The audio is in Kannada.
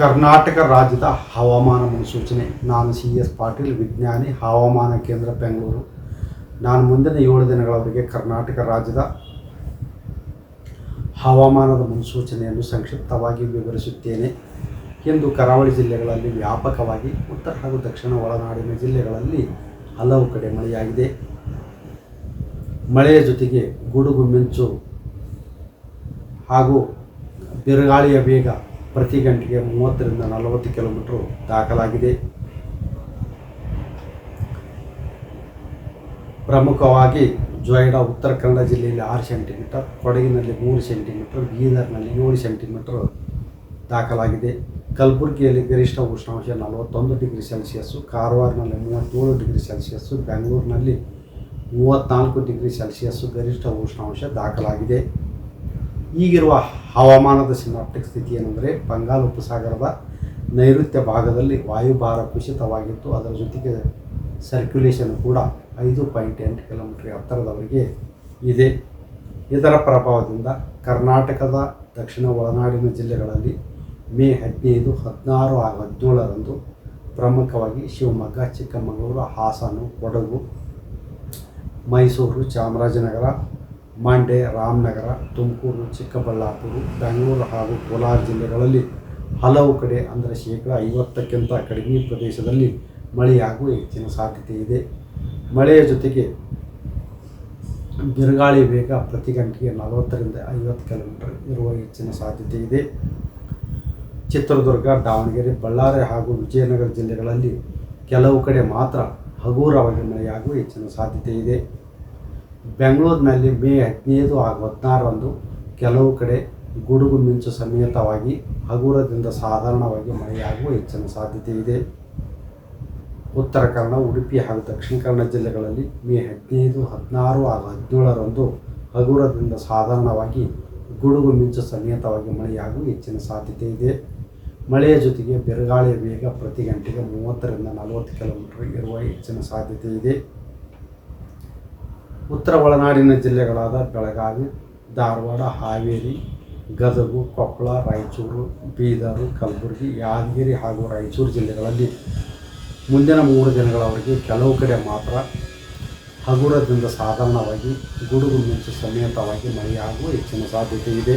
ಕರ್ನಾಟಕ ರಾಜ್ಯದ ಹವಾಮಾನ ಮುನ್ಸೂಚನೆ. ನಾನು CS ಪಾಟೀಲ್, ವಿಜ್ಞಾನಿ, ಹವಾಮಾನ ಕೇಂದ್ರ, ಬೆಂಗಳೂರು. ನಾನು ಮುಂದಿನ 7 ದಿನಗಳವರೆಗೆ ಕರ್ನಾಟಕ ರಾಜ್ಯದ ಹವಾಮಾನದ ಮುನ್ಸೂಚನೆಯನ್ನು ಸಂಕ್ಷಿಪ್ತವಾಗಿ ವಿವರಿಸುತ್ತೇನೆ. ಇಂದು ಕರಾವಳಿ ಜಿಲ್ಲೆಗಳಲ್ಲಿ ವ್ಯಾಪಕವಾಗಿ, ಉತ್ತರ ಹಾಗೂ ದಕ್ಷಿಣ ಒಳನಾಡಿನ ಜಿಲ್ಲೆಗಳಲ್ಲಿ ಹಲವು ಕಡೆ ಮಳೆಯಾಗಿದೆ. ಮಳೆಯ ಜೊತೆಗೆ ಗುಡುಗು ಮಿಂಚು ಹಾಗೂ ಬಿರುಗಾಳಿಯ ವೇಗ ಪ್ರತಿ ಗಂಟೆಗೆ 30 ರಿಂದ 40 ಕಿಲೋಮೀಟರ್ ದಾಖಲಾಗಿದೆ. ಪ್ರಮುಖವಾಗಿ ಜೊಯ್ಡಾ ಉತ್ತರ ಕನ್ನಡ ಜಿಲ್ಲೆಯಲ್ಲಿ 6 ಸೆಂಟಿಮೀಟರ್, ಕೊಡಗಿನಲ್ಲಿ 3 ಸೆಂಟಿಮೀಟರ್, ಬೀದರ್ನಲ್ಲಿ 7 ಸೆಂಟಿಮೀಟರ್ ದಾಖಲಾಗಿದೆ. ಕಲಬುರಗಿಯಲ್ಲಿ ಗರಿಷ್ಠ ಉಷ್ಣಾಂಶ 41 ಡಿಗ್ರಿ ಸೆಲ್ಸಿಯಸ್ಸು, ಕಾರವಾರನಲ್ಲಿ 37 ಡಿಗ್ರಿ ಸೆಲ್ಸಿಯಸ್ಸು, ಬೆಂಗಳೂರಿನಲ್ಲಿ 34 ಡಿಗ್ರಿ ಸೆಲ್ಸಿಯಸ್ಸು ಗರಿಷ್ಠ ಉಷ್ಣಾಂಶ ದಾಖಲಾಗಿದೆ. ಈಗಿರುವ ಹವಾಮಾನದ ಸಿನಾಪ್ಟಿಕ್ ಸ್ಥಿತಿ ಏನೆಂದರೆ, ಬಂಗಾಳ ಉಪಸಾಗರದ ನೈಋತ್ಯ ಭಾಗದಲ್ಲಿ ವಾಯುಭಾರ ಕುಸಿತವಾಗಿದ್ದು, ಅದರ ಜೊತೆಗೆ ಸರ್ಕ್ಯುಲೇಷನ್ ಕೂಡ 5.8 ಕಿಲೋಮೀಟರ್ ಎತ್ತರದವರೆಗೆ ಇದೆ. ಇದರ ಪ್ರಭಾವದಿಂದ ಕರ್ನಾಟಕದ ದಕ್ಷಿಣ ಒಳನಾಡಿನ ಜಿಲ್ಲೆಗಳಲ್ಲಿ ಮೇ 15, 16 ಹಾಗೂ 17ರಂದು ಪ್ರಮುಖವಾಗಿ ಶಿವಮೊಗ್ಗ, ಚಿಕ್ಕಮಗಳೂರು, ಹಾಸನ, ಕೊಡಗು, ಮೈಸೂರು, ಚಾಮರಾಜನಗರ, ಮಂಡ್ಯ, ರಾಮನಗರ, ತುಮಕೂರು, ಚಿಕ್ಕಬಳ್ಳಾಪುರ, ಬೆಂಗಳೂರು ಹಾಗೂ ಕೋಲಾರ ಜಿಲ್ಲೆಗಳಲ್ಲಿ ಹಲವು ಕಡೆ ಅಂದರೆ 50%ಕ್ಕಿಂತ ಕಡಿಮೆ ಪ್ರದೇಶದಲ್ಲಿ ಮಳೆಯಾಗುವ ಹೆಚ್ಚಿನ ಸಾಧ್ಯತೆ ಇದೆ. ಮಳೆಯ ಜೊತೆಗೆ ಬಿರುಗಾಳಿ ವೇಗ ಪ್ರತಿ ಗಂಟೆಗೆ 40 ರಿಂದ 50 ಕಿಲೋಮೀಟರ್ ಇರುವ ಹೆಚ್ಚಿನ ಸಾಧ್ಯತೆ ಇದೆ. ಚಿತ್ರದುರ್ಗ, ದಾವಣಗೆರೆ, ಬಳ್ಳಾರಿ ಹಾಗೂ ವಿಜಯನಗರ ಜಿಲ್ಲೆಗಳಲ್ಲಿ ಕೆಲವು ಕಡೆ ಮಾತ್ರ ಹಗುರವಾಗಿ ಮಳೆಯಾಗುವ ಹೆಚ್ಚಿನ ಸಾಧ್ಯತೆ ಇದೆ. ಬೆಂಗಳೂರಿನಲ್ಲಿ ಮೇ 15 ಹಾಗೂ 16ರಂದು ಕೆಲವು ಕಡೆ ಗುಡುಗು ಮಿಂಚು ಸಮೇತವಾಗಿ ಹಗುರದಿಂದ ಸಾಧಾರಣವಾಗಿ ಮಳೆಯಾಗುವ ಹೆಚ್ಚಿನ ಸಾಧ್ಯತೆ ಇದೆ. ಉತ್ತರ ಕನ್ನಡ, ಉಡುಪಿ ಹಾಗೂ ದಕ್ಷಿಣ ಕನ್ನಡ ಜಿಲ್ಲೆಗಳಲ್ಲಿ ಮೇ 15, 16 ಹಾಗೂ 17ರಂದು ಹಗುರದಿಂದ ಸಾಧಾರಣವಾಗಿ ಗುಡುಗು ಮಿಂಚು ಸಮೇತವಾಗಿ ಮಳೆಯಾಗುವ ಹೆಚ್ಚಿನ ಸಾಧ್ಯತೆ ಇದೆ. ಮಳೆಯ ಜೊತೆಗೆ ಬಿರುಗಾಳಿಯ ವೇಗ ಪ್ರತಿ ಗಂಟೆಗೆ 30 ರಿಂದ 40 ಕಿಲೋಮೀಟರ್ ಇರುವ ಹೆಚ್ಚಿನ ಸಾಧ್ಯತೆ ಇದೆ. ಉತ್ತರ ಒಳನಾಡಿನ ಜಿಲ್ಲೆಗಳಾದ ಬೆಳಗಾವಿ, ಧಾರವಾಡ, ಹಾವೇರಿ, ಗದಗ, ಕೊಪ್ಪಳ, ರಾಯಚೂರು, ಬೀದರ್, ಕಲಬುರಗಿ, ಯಾದಗಿರಿ ಹಾಗೂ ರಾಯಚೂರು ಜಿಲ್ಲೆಗಳಲ್ಲಿ ಮುಂದಿನ 3 ದಿನಗಳವರೆಗೆ ಕೆಲವು ಕಡೆ ಮಾತ್ರ ಹಗುರದಿಂದ ಸಾಧಾರಣವಾಗಿ ಗುಡುಗು ಮಿಂಚು ಸಮೇತವಾಗಿ ಮಳೆಯಾಗುವ ಹೆಚ್ಚಿನ ಸಾಧ್ಯತೆ ಇದೆ.